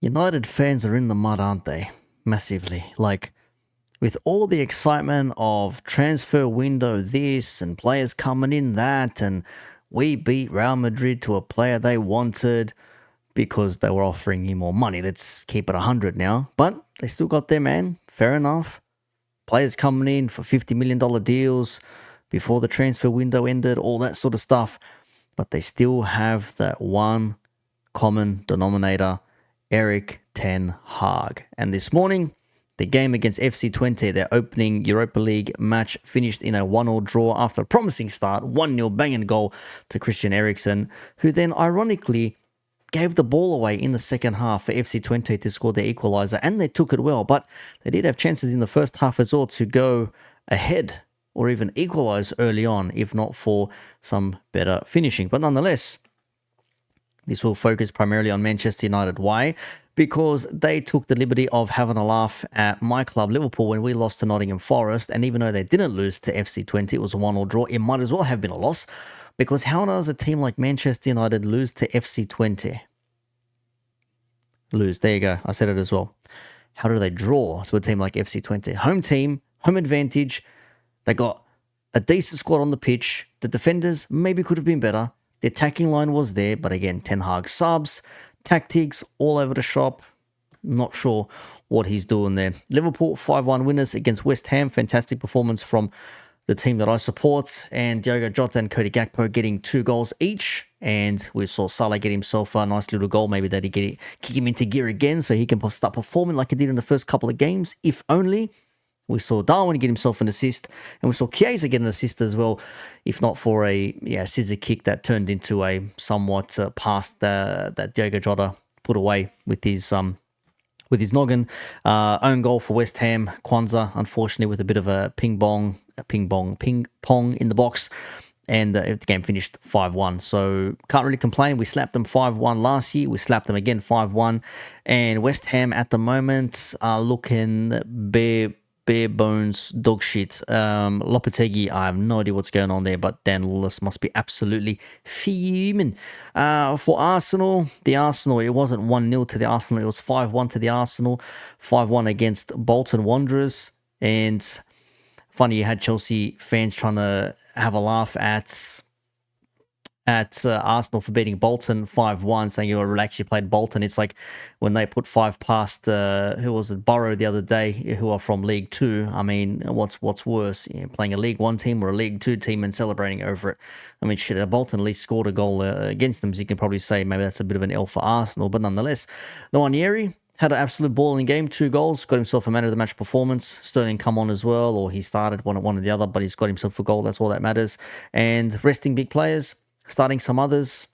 United fans are in the mud, aren't they? Massively. Like, with all the excitement of transfer window this and players coming in that, and we beat Real Madrid to a player they wanted because they were offering you more money. Let's keep it 100 now. But they still got their man. Fair enough. Players coming in for $50 million deals before the transfer window ended, all that sort of stuff. But they still have that one common denominator, Erik Ten Hag. And this morning, the game against FC Twente, their opening Europa League match, finished in a 1-1 draw after a promising start, 1-0 banging goal to Christian Eriksen, who then ironically gave the ball away in the second half for FC Twente to score their equaliser, and they took it well, but they did have chances in the first half as well to go ahead or even equalise early on, if not for some better finishing. But nonetheless, this will focus primarily on Manchester United. Why? Because they took the liberty of having a laugh at my club, Liverpool, when we lost to Nottingham Forest. And even though they didn't lose to FC Twente, it was a 1-1 draw, it might as well have been a loss. Because how does a team like Manchester United lose to FC Twente? Lose. There you go. I said it as well. How do they draw to a team like FC Twente? Home team, home advantage. They got a decent squad on the pitch. The defenders maybe could have been better. The attacking line was there, but again, Ten Hag subs, tactics all over the shop. Not sure what he's doing there. Liverpool 5-1 winners against West Ham. Fantastic performance from the team that I support. And Diogo Jota and Cody Gakpo getting 2 goals each. And we saw Salah get himself a nice little goal. Maybe that he kick him into gear again so he can start performing like he did in the first couple of games, if only. We saw Darwin get himself an assist, and we saw Chiesa get an assist as well, if not for a scissor kick that turned into a somewhat pass that Diogo Jota put away with his noggin. Own goal for West Ham, Kwanzaa, unfortunately, with a bit of a ping pong in the box. And the game finished 5-1. So can't really complain. We slapped them 5-1 last year. We slapped them again 5-1. And West Ham at the moment are looking bare bones dog shit. Lopetegui, I have no idea what's going on there, but Dan Lawless must be absolutely fuming. For Arsenal, it wasn't 1-0 to the Arsenal, it was 5-1 to the Arsenal, 5-1 against Bolton Wanderers. And funny, you had Chelsea fans trying to have a laugh at Arsenal for beating Bolton 5-1, saying you relax, you played Bolton. It's like when they put 5 past who was it, Borough the other day, who are from League 2. I mean, what's worse, playing a League 1 team or a League 2 team and celebrating over it? I mean, shit, Bolton at least scored a goal against them, so you can probably say maybe that's a bit of an L for Arsenal. But nonetheless, Nwaneri had an absolute ball in the game, 2 goals, got himself a man of the match performance. Sterling come on as well, or he started one or the other, but he's got himself a goal. That's all that matters. And resting big players, starting some others.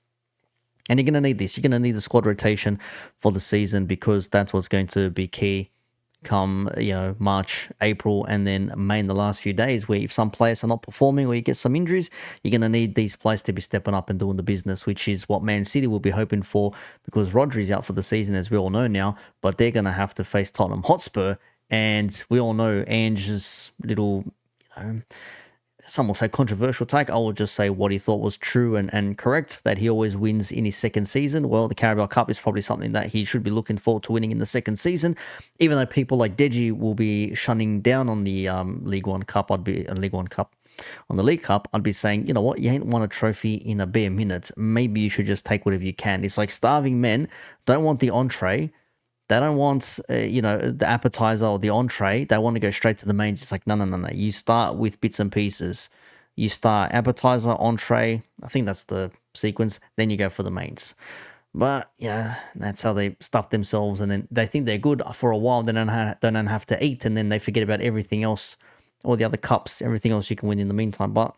And you're going to need this. You're going to need the squad rotation for the season, because that's what's going to be key come, March, April, and then May in the last few days, where if some players are not performing or you get some injuries, you're going to need these players to be stepping up and doing the business, which is what Man City will be hoping for, because Rodri's out for the season, as we all know now, but they're going to have to face Tottenham Hotspur. And we all know Ange's little, some will say controversial take. I will just say what he thought was true and correct, that he always wins in his second season. Well, the Carabao Cup is probably something that he should be looking forward to winning in the second season, even though people like Deji will be shunning down on the League One Cup. On the League Cup, I'd be saying, you know what, you ain't won a trophy in a bare minute. Maybe you should just take whatever you can. It's like starving men don't want the entree. They don't want, the appetizer or the entree. They want to go straight to the mains. It's like, no. You start with bits and pieces. You start appetizer, entree. I think that's the sequence. Then you go for the mains. But, yeah, that's how they stuff themselves. And then they think they're good for a while. They don't have to eat. And then they forget about everything else, all the other cups, everything else you can win in the meantime. But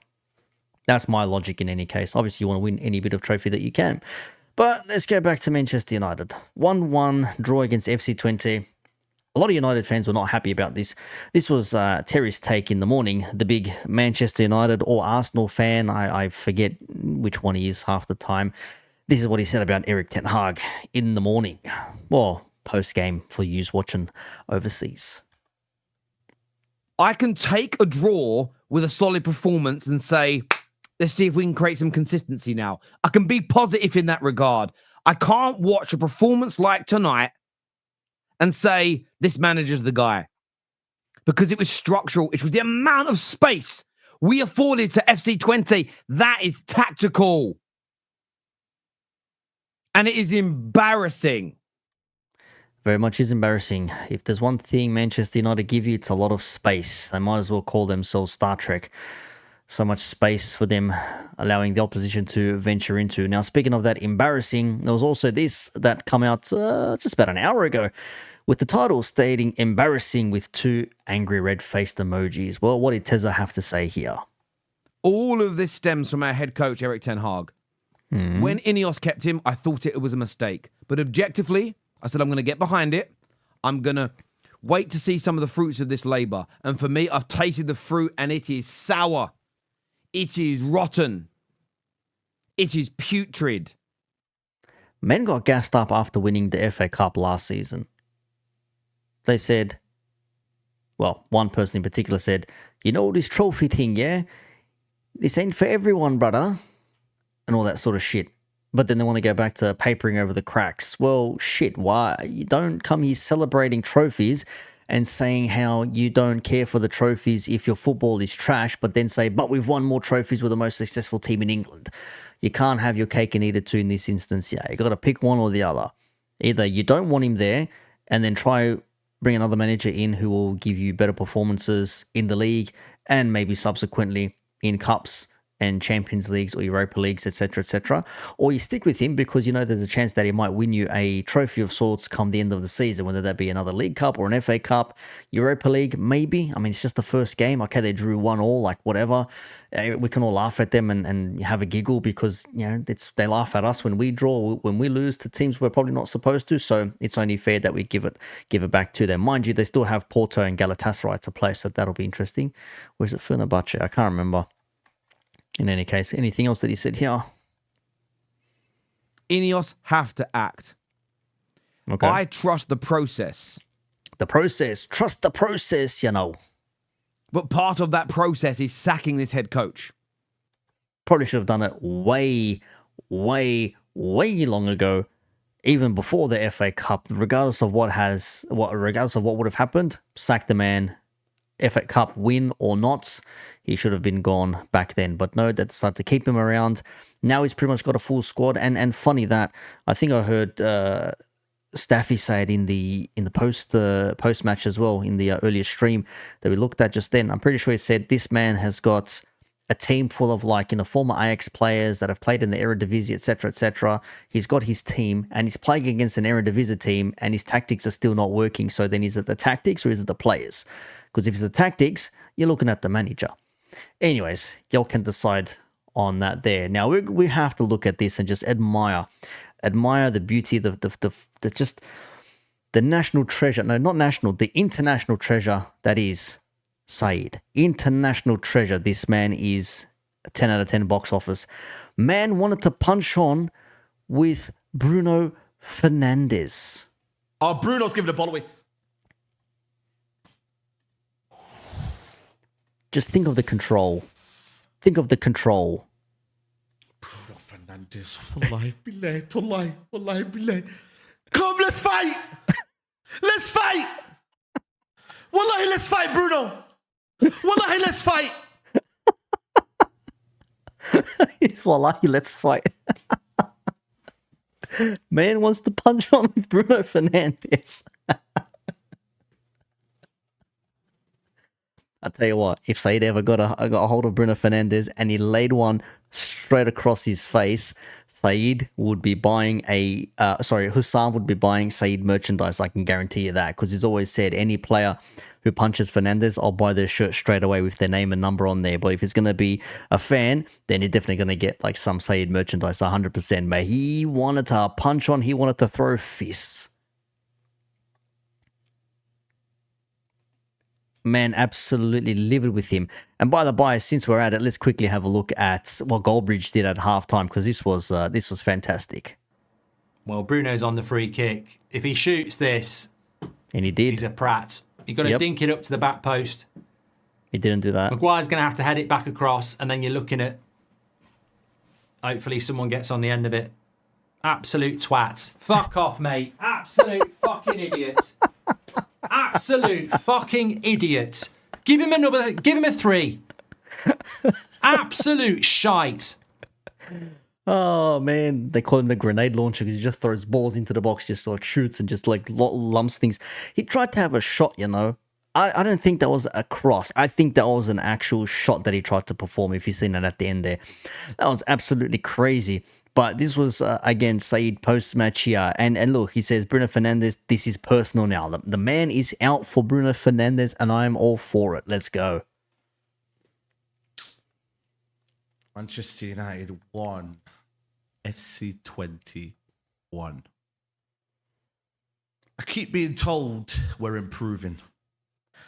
that's my logic in any case. Obviously, you want to win any bit of trophy that you can. But let's go back to Manchester United. 1-1 draw against FC Twente. A lot of United fans were not happy about this. This was Terry's take in the morning, the big Manchester United or Arsenal fan. I forget which one he is half the time. This is what he said about Erik Ten Hag in the morning. Well, post-game for you watching overseas. I can take a draw with a solid performance and say, let's see if we can create some consistency now. I can be positive in that regard. I can't watch a performance like tonight and say, this manager's the guy. Because it was structural. It was the amount of space we afforded to FC20. That is tactical. And it is embarrassing. Very much is embarrassing. If there's one thing Manchester United give you, it's a lot of space. They might as well call themselves Star Trek. So much space for them, allowing the opposition to venture into. Now, speaking of that embarrassing, there was also this that come out just about an hour ago with the title stating embarrassing with 2 angry red-faced emojis. Well, what did Teza have to say here? All of this stems from our head coach, Eric Ten Hag. When Ineos kept him, I thought it was a mistake. But objectively, I said, I'm going to get behind it. I'm going to wait to see some of the fruits of this labour. And for me, I've tasted the fruit and it is sour. It is rotten. It is putrid. Men got gassed up after winning the FA Cup last season. They said, well, one person in particular said, you know this trophy thing, yeah? This ain't for everyone, brother. And all that sort of shit. But then they want to go back to papering over the cracks. Well, shit, why? You don't come here celebrating trophies and saying how you don't care for the trophies if your football is trash, but then say, but we've won more trophies with the most successful team in England. You can't have your cake and eat it too in this instance. Yeah, you got to pick one or the other. Either you don't want him there and then try bring another manager in who will give you better performances in the league and maybe subsequently in cups and Champions Leagues or Europa Leagues, etc., or you stick with him because you know there's a chance that he might win you a trophy of sorts come the end of the season, whether that be another League Cup or an FA Cup, Europa League, maybe. I mean, it's just the first game. Okay, they drew 1-1, like whatever. We can all laugh at them and have a giggle because, you know, they laugh at us when we draw, when we lose to teams we're probably not supposed to, so it's only fair that we give it back to them. Mind you, they still have Porto and Galatasaray to play, so that'll be interesting. Where's it, Fenerbahce? I can't remember. In any case, anything else that he said here? Ineos have to act. Okay. I trust the process. The process. Trust the process, you know. But part of that process is sacking this head coach. Probably should have done it way long ago, even before the FA Cup. Regardless of what would have happened, sack the man. FA Cup win or not, he should have been gone back then. But no, they decided to keep him around. Now he's pretty much got a full squad. And funny that I think I heard Staffy say it in the post match as well in the earlier stream that we looked at just then. I'm pretty sure he said this man has got a team full of former Ajax players that have played in the Eredivisie, etc. He's got his team and he's playing against an Eredivisie team and his tactics are still not working. So then is it the tactics or is it the players? Because if it's the tactics, you're looking at the manager. Anyways, y'all can decide on that there. Now, we have to look at this and just admire the beauty, the national treasure. No, not national, the international treasure that is Saeed. International treasure. This man is a 10 out of 10 box office. Man wanted to punch on with Bruno Fernandes. Oh, Bruno's giving the ball away. Just think of the control. Think of the control. Bruno Fernandes. Wallahi billah, wallahi billah. Come, let's fight. Let's fight. Wallahi, let's fight, Bruno. Wallahi, let's fight. Wallahi, let's fight. Man wants to punch on with Bruno Fernandes. I'll tell you what, if Saeed ever got a hold of Bruno Fernandes and he laid one straight across his face, Saeed would be buying Hussam would be buying Saeed merchandise. I can guarantee you that, because he's always said any player who punches Fernandes, I'll buy their shirt straight away with their name and number on there. But if it's going to be a fan, then you're definitely going to get like some Saeed merchandise, 100%. But he wanted to punch on, he wanted to throw fists. Man, absolutely livid with him. And by the by, since we're at it, let's quickly have a look at what Goldbridge did at halftime, because this was fantastic. Well, Bruno's on the free kick. If he shoots this, and he did, he's a prat. You've got to dink it up to the back post. He didn't do that. Maguire's going to have to head it back across, and then you're looking at hopefully someone gets on the end of it. Absolute twat. Fuck off, mate. Absolute fucking idiot. Absolute fucking idiot. Give him a 3. Absolute shite. Oh man, they call him the grenade launcher because he just throws balls into the box, just like shoots and just like lumps things. He tried to have a shot, you know. I don't think that was a cross. I think that was an actual shot that he tried to perform. If you've seen it at the end there, that was absolutely crazy. But this was again Saeed post match here, and look, he says Bruno Fernandes, this is personal now. The man is out for Bruno Fernandes, and I am all for it. Let's go. Manchester United 1, FC 21. I keep being told we're improving.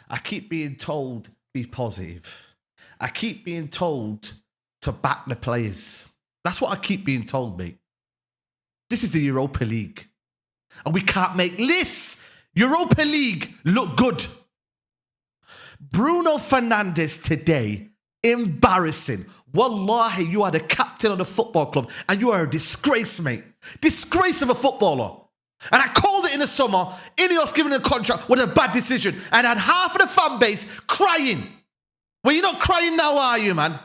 I keep being told be positive. I keep being told to back the players. That's what I keep being told, mate. This is the Europa League. And we can't make this Europa League look good. Bruno Fernandes today, embarrassing. Wallahi, you are the captain of the football club and you are a disgrace, mate. Disgrace of a footballer. And I called it in the summer, Ineos giving a contract was a bad decision. And I had half of the fan base crying. Well, you're not crying now, are you, man?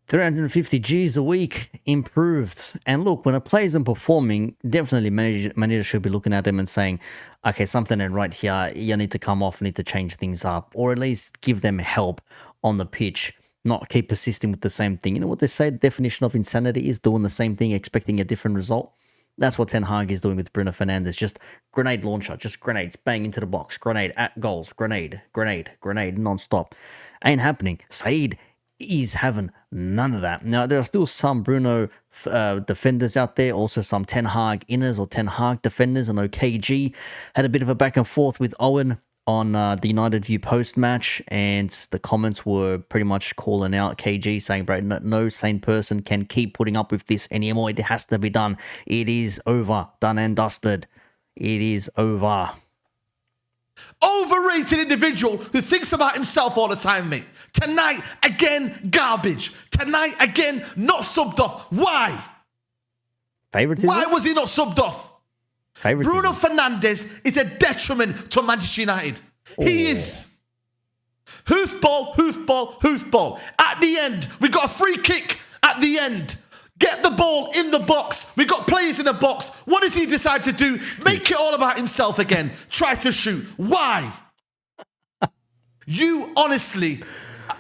350 Gs a week, improved. And look, when a player isn't performing, definitely manager should be looking at them and saying, okay, something ain't right here. You need to come off, you need to change things up, or at least give them help on the pitch, not keep persisting with the same thing. You know what they say, the definition of insanity is doing the same thing, expecting a different result. That's what Ten Hag is doing with Bruno Fernandes. Just grenade launcher, just grenades, bang into the box, grenade at goals, grenade, non-stop. Ain't happening. Saeed is having none of that. Now, there are still some Bruno defenders out there, also some Ten Hag inners or Ten Hag defenders. I know KG had a bit of a back and forth with Owen on the United View post-match, and the comments were pretty much calling out KG, saying, bro, no sane person can keep putting up with this anymore. It has to be done. It is over. Done and dusted. It is over. Overrated individual who thinks about himself all the time, mate. Tonight, again, garbage. Tonight, again, not subbed off. Why? Favoritism? Why was he not subbed off? Favoritism. Bruno Fernandes is a detriment to Manchester United. He is. Hoofball, hoofball, hoofball. At the end, we got a free kick at the end. Get the ball in the box. We got players in the box. What does he decide to do? Make it all about himself again. Try to shoot. Why? You honestly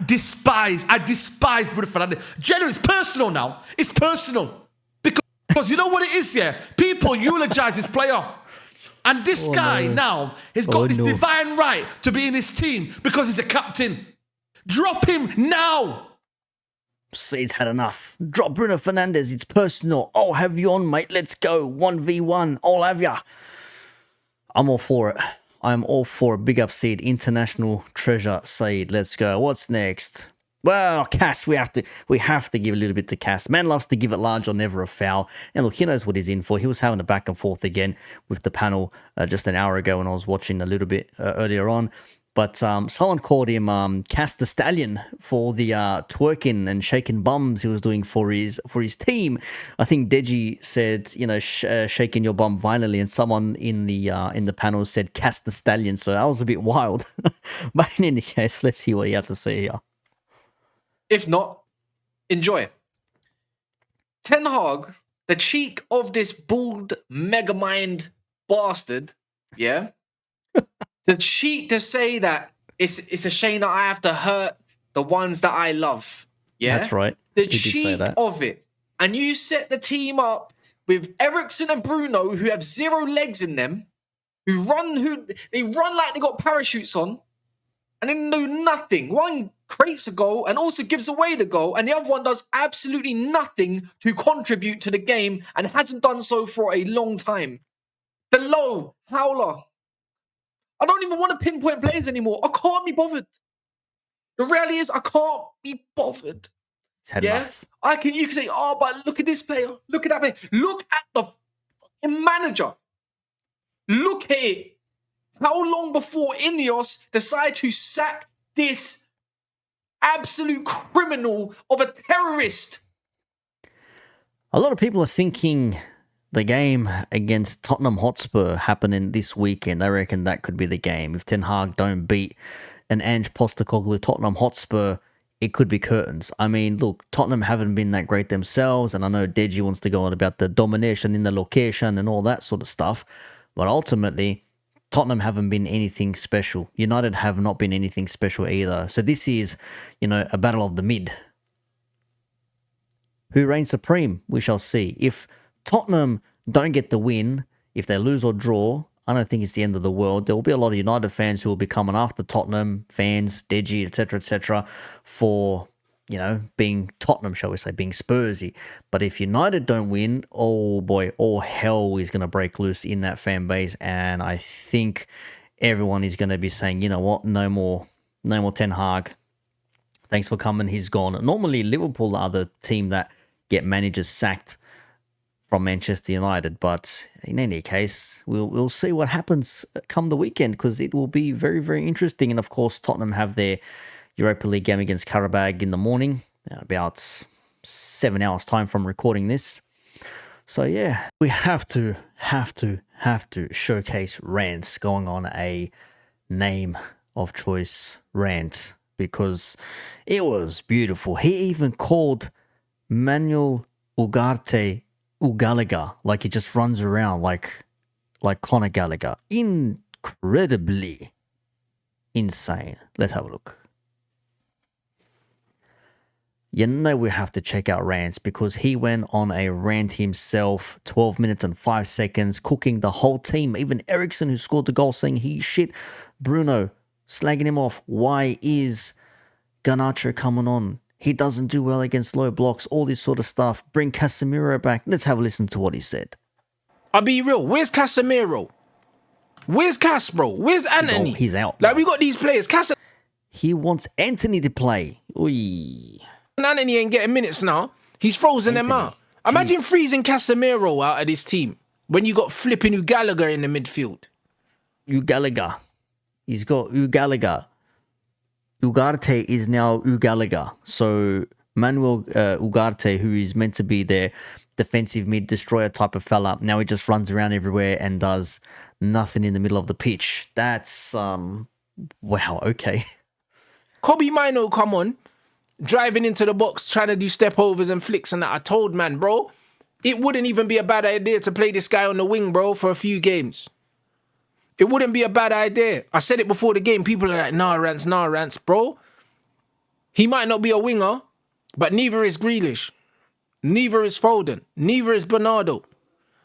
despise. I despise Bruno Fernandes. Generally, it's personal now. It's personal. Because you know what it is, yeah? People eulogize this player. And this guy now has got this divine right to be in his team because he's a captain. Drop him now. Saeed's had enough. Drop Bruno Fernandes. It's personal. I'll have you on, mate. Let's go. 1v1. I'll have ya. I'm all for it. I'm all for it. Big up Saeed. International treasure Saeed. Let's go. What's next? Well, Cass, we have to give a little bit to Cass. Man loves to give it large or never a foul. And look, he knows what he's in for. He was having a back and forth again with the panel just an hour ago when I was watching a little bit earlier on. But someone called him Cass the Stallion for the twerking and shaking bums he was doing for his team. I think Deji said, you know, shaking your bum violently, and someone in the panel said Cass the Stallion. So that was a bit wild. But in any case, let's see what he had to say here. If not, enjoy it. Ten Hag, the cheek of this bald megamind bastard, yeah? The cheek to say that it's a shame that I have to hurt the ones that I love, yeah? That's right. The He did say cheek that. of it. And you set the team up with Eriksen and Bruno, who have 0 legs in them, who run like they got parachutes on, and then do nothing. One creates a goal and also gives away the goal, and the other one does absolutely nothing to contribute to the game and hasn't done so for a long time. The low howler. I don't even want to pinpoint players anymore. I can't be bothered. The reality is I can't be bothered. He's had enough. You can say, oh, but look at this player. Look at that player. Look at the fucking manager. Look at it. How long before Ineos decide to sack this absolute criminal of a terrorist? A lot of people are thinking the game against Tottenham Hotspur happening this weekend. I reckon that could be the game. If Ten Hag don't beat an Ange Postecoglou Tottenham Hotspur, it could be curtains. I mean, look, Tottenham haven't been that great themselves, and I know Deji wants to go on about the domination in the location and all that sort of stuff, but ultimately, Tottenham haven't been anything special. United have not been anything special either. So this is, a battle of the mid. Who reigns supreme? We shall see. If Tottenham don't get the win, if they lose or draw, I don't think it's the end of the world. There will be a lot of United fans who will be coming after Tottenham fans, Deji, etc., for, being Tottenham, shall we say, being Spursy. But if United don't win, oh boy, all hell is going to break loose in that fan base. And I think everyone is going to be saying, you know what, no more Ten Hag. Thanks for coming, he's gone. Normally, Liverpool are the team that get managers sacked from Manchester United, but in any case, we'll see what happens come the weekend, because it will be very, very interesting. And of course, Tottenham have their Europa League game against Karabag in the morning, about 7 hours time from recording this. So yeah, we have to showcase rants going on a name of choice rant, because it was beautiful. He even called Manuel Ugarte Ugalaga, like he just runs around like Conor Gallagher. Incredibly insane. Let's have a look. We have to check out rants, because he went on a rant himself, 12 minutes and 5 seconds, cooking the whole team. Even Eriksen, who scored the goal, saying he's shit. Bruno slagging him off. Why is Garnacho coming on? He doesn't do well against low blocks, all this sort of stuff. Bring Casemiro back. Let's have a listen to what he said. I'll be real. Where's Casemiro? Where's Cas, bro? Where's Anthony? He's out. Like, we got these players. He wants Anthony to play. Oy. Anthony ain't getting minutes now. He's frozen them out. Imagine freezing Casemiro out of this team when you got flipping Ugalaga in the midfield. Ugalaga. He's got Ugalaga. Ugarte is now Ugalaga. So Manuel Ugarte, who is meant to be their defensive mid destroyer type of fella, now he just runs around everywhere and does nothing in the middle of the pitch. That's wow, okay. Kobe Mino, come on, driving into the box, trying to do step overs and flicks and that. I told man, bro, it wouldn't even be a bad idea to play this guy on the wing, bro, for a few games. It wouldn't be a bad idea. I said it before the game. People are like, nah, rants, bro. He might not be a winger, but neither is Grealish. Neither is Foden. Neither is Bernardo.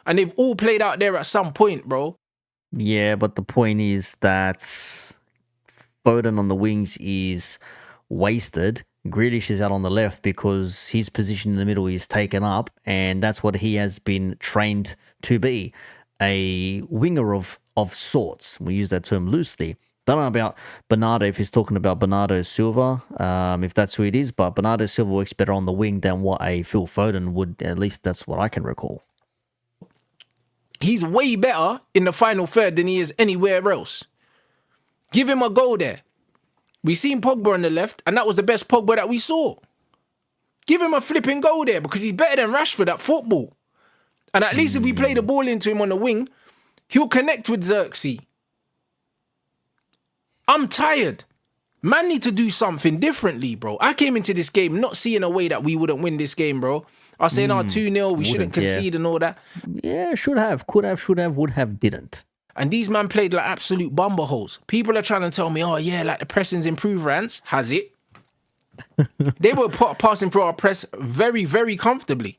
And they've all played out there at some point, bro. Yeah, but the point is that Foden on the wings is wasted. Grealish is out on the left because his position in the middle is taken up, and that's what he has been trained to be, a winger of sorts. We use that term loosely. Don't know about Bernardo, if he's talking about Bernardo Silva, if that's who it is, but Bernardo Silva works better on the wing than what a Phil Foden would. At least that's what I can recall. He's way better in the final third than he is anywhere else. Give him a go there. We seen Pogba on the left, and that was the best Pogba that we saw. Give him a flipping go there, because he's better than Rashford at football. And at least if we play the ball into him on the wing, he'll connect with Xerxes. I'm tired. Man need to do something differently, bro. I came into this game not seeing a way that we wouldn't win this game, bro. I was saying, 2-0, we shouldn't concede and all that. Yeah, should have, could have, should have, would have, didn't. And these man played like absolute bumble holes. People are trying to tell me, oh yeah, like the pressing's improved, Rance. Has it? They were passing through our press very, very comfortably.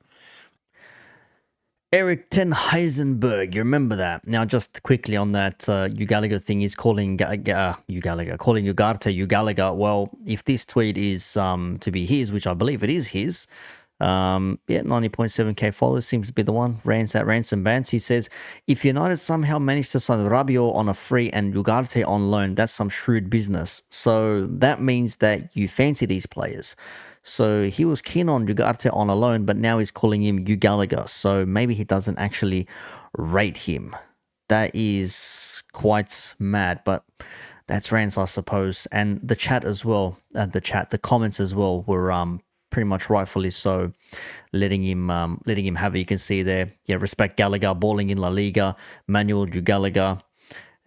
Eric Ten Heisenberg, you remember that? Now, just quickly on that Ugalaga thing, he's calling Ugalaga, calling Ugarte Ugalaga. Well, if this tweet is to be his, which I believe it is his, 90.7k followers seems to be the one. Rants at Ransom Bands. He says, if United somehow managed to sign Rabiot on a free and Ugarte on loan, that's some shrewd business. So that means that you fancy these players. So he was keen on Ugarte on a loan, but now he's calling him Ugalaga. So maybe he doesn't actually rate him. That is quite mad, but that's rants, I suppose. And the chat as well, the comments as well were pretty much rightfully so, letting him have it. You can see there, yeah, respect Gallagher, balling in La Liga, Manuel Gallagher.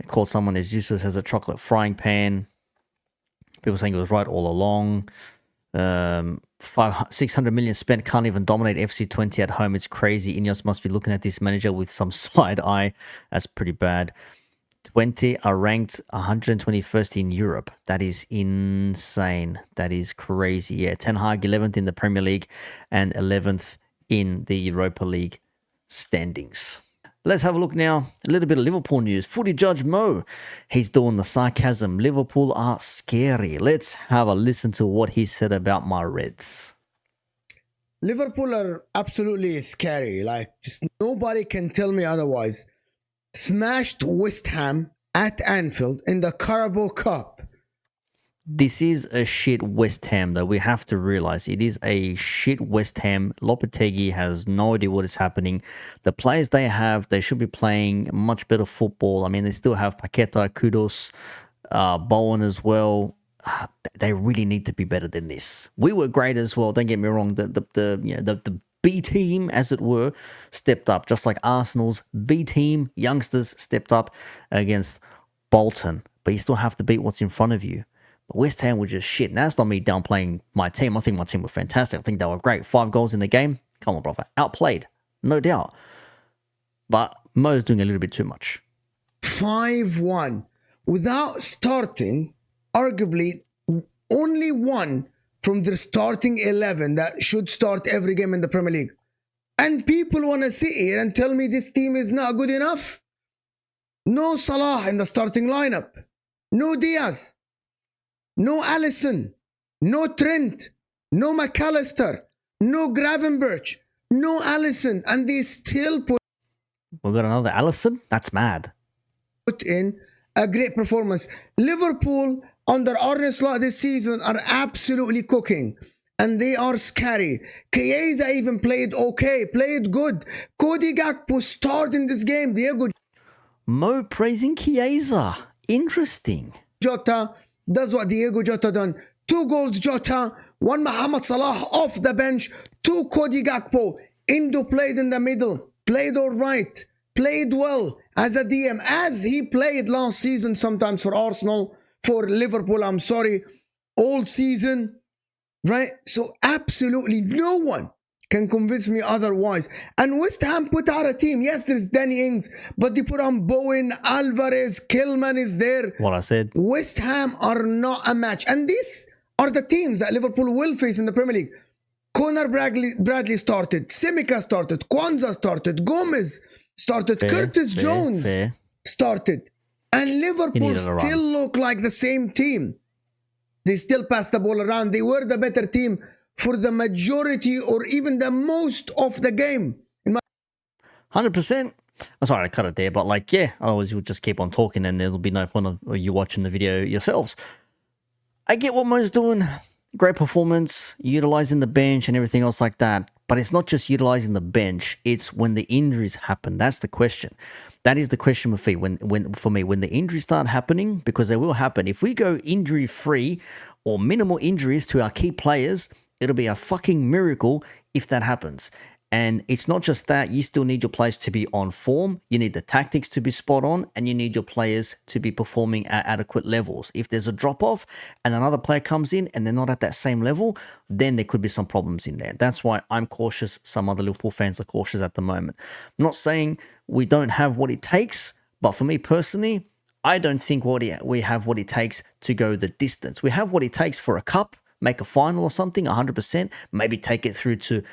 Called someone as useless as a chocolate frying pan. People saying it was right all along. 600 million spent, can't even dominate FC20 at home. It's crazy. Ineos must be looking at this manager with some side eye. That's pretty bad. 20 are ranked 121st in Europe. That is insane. That is crazy. Yeah, Ten Hag 11th in the Premier League and 11th in the Europa League standings. Let's have a look now. A little bit of Liverpool news. Footy Judge Mo, he's doing the sarcasm. Liverpool are scary. Let's have a listen to what he said about my Reds. Liverpool are absolutely scary. Like, just nobody can tell me otherwise. Smashed West Ham at Anfield in the Carabao Cup. This is a shit West Ham, though. We have to realize it is a shit West Ham. Lopetegui has no idea what is happening. The players they have, they should be playing much better football. I mean, they still have Paqueta, Kudos, Bowen as well. They really need to be better than this. We were great as well. Don't get me wrong. The B team, as it were, stepped up, just like Arsenal's B team youngsters stepped up against Bolton. But you still have to beat what's in front of you. But West Ham were just shit. Now, that's not me downplaying my team. I think my team were fantastic. I think they were great. 5 goals in the game. Come on, brother. Outplayed. No doubt. But Mo's doing a little bit too much. 5-1. Without starting, arguably, only one from the starting 11 that should start every game in the Premier League. And people want to sit here and tell me this team is not good enough. No Salah in the starting lineup. No Diaz. No Alisson, no Trent, no McAllister, no Gravenberch, no Alisson, and they still We got another Alisson? That's mad. put in a great performance. Liverpool under Arne Slot this season are absolutely cooking, and they are scary. Chiesa even played okay, played good. Cody Gakpo starred in this game. Diego Mo praising Chiesa. Interesting. Jota does what Diego Jota done. 2 goals Jota, 1 Mohamed Salah off the bench, 2 Cody Gakpo. Indo played in the middle, played all right, played well as a DM, as he played last season sometimes for Arsenal, for Liverpool, I'm sorry, all season, right? So absolutely no one can convince me otherwise. And West Ham put out a team. Yes, there's Danny Ings, but they put on Bowen, Alvarez, Kilman is there. What I said. West Ham are not a match. And these are the teams that Liverpool will face in the Premier League. Conor Bradley started. Simica started. Kwanzaa started. Gomez started. Curtis Jones started. And Liverpool still look like the same team. They still pass the ball around. They were the better team for the majority or even the most of the game. 100%. I'm sorry I cut it there, but like, yeah, otherwise you'll just keep on talking and there'll be no point of you watching the video yourselves. I get what Mo's doing. Great performance, utilizing the bench and everything else like that. But it's not just utilizing the bench. It's when the injuries happen. That's the question. That is the question for me. When the injuries start happening, because they will happen. If we go injury-free or minimal injuries to our key players, it'll be a fucking miracle if that happens. And it's not just that. You still need your players to be on form. You need the tactics to be spot on. And you need your players to be performing at adequate levels. If there's a drop-off and another player comes in and they're not at that same level, then there could be some problems in there. That's why I'm cautious. Some other Liverpool fans are cautious at the moment. I'm not saying we don't have what it takes. But for me personally, I don't think we have what it takes to go the distance. We have what it takes for a cup, make a final or something, 100%. Maybe take it through to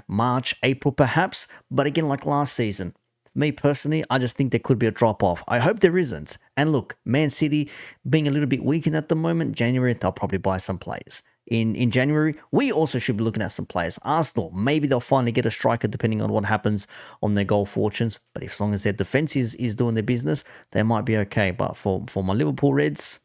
March, April perhaps. But again, like last season, me personally, I just think there could be a drop-off. I hope there isn't. And look, Man City being a little bit weakened at the moment, January, they'll probably buy some players. In January, we also should be looking at some players. Arsenal, maybe they'll finally get a striker depending on what happens on their goal fortunes. But as long as their defense is doing their business, they might be okay. But for my Liverpool Reds,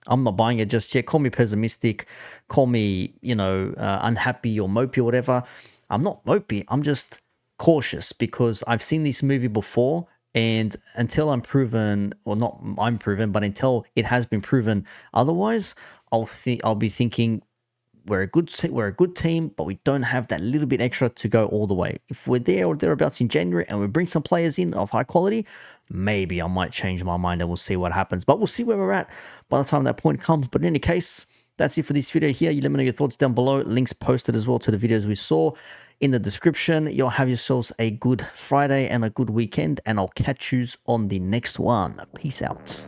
I'm not buying it just yet. Call me pessimistic, call me, unhappy or mopey or whatever. I'm not mopey. I'm just cautious because I've seen this movie before, and until I'm proven, or not I'm proven, but until it has been proven otherwise, I'll be thinking we're a good team, but we don't have that little bit extra to go all the way. If we're there or thereabouts in January and we bring some players in of high quality, maybe I might change my mind and we'll see what happens. But we'll see where we're at by the time that point comes. But in any case, that's it for this video here. You let me know your thoughts down below. Links posted as well to the videos we saw in the description. You'll have yourselves a good Friday and a good weekend, and I'll catch yous on the next one. Peace out.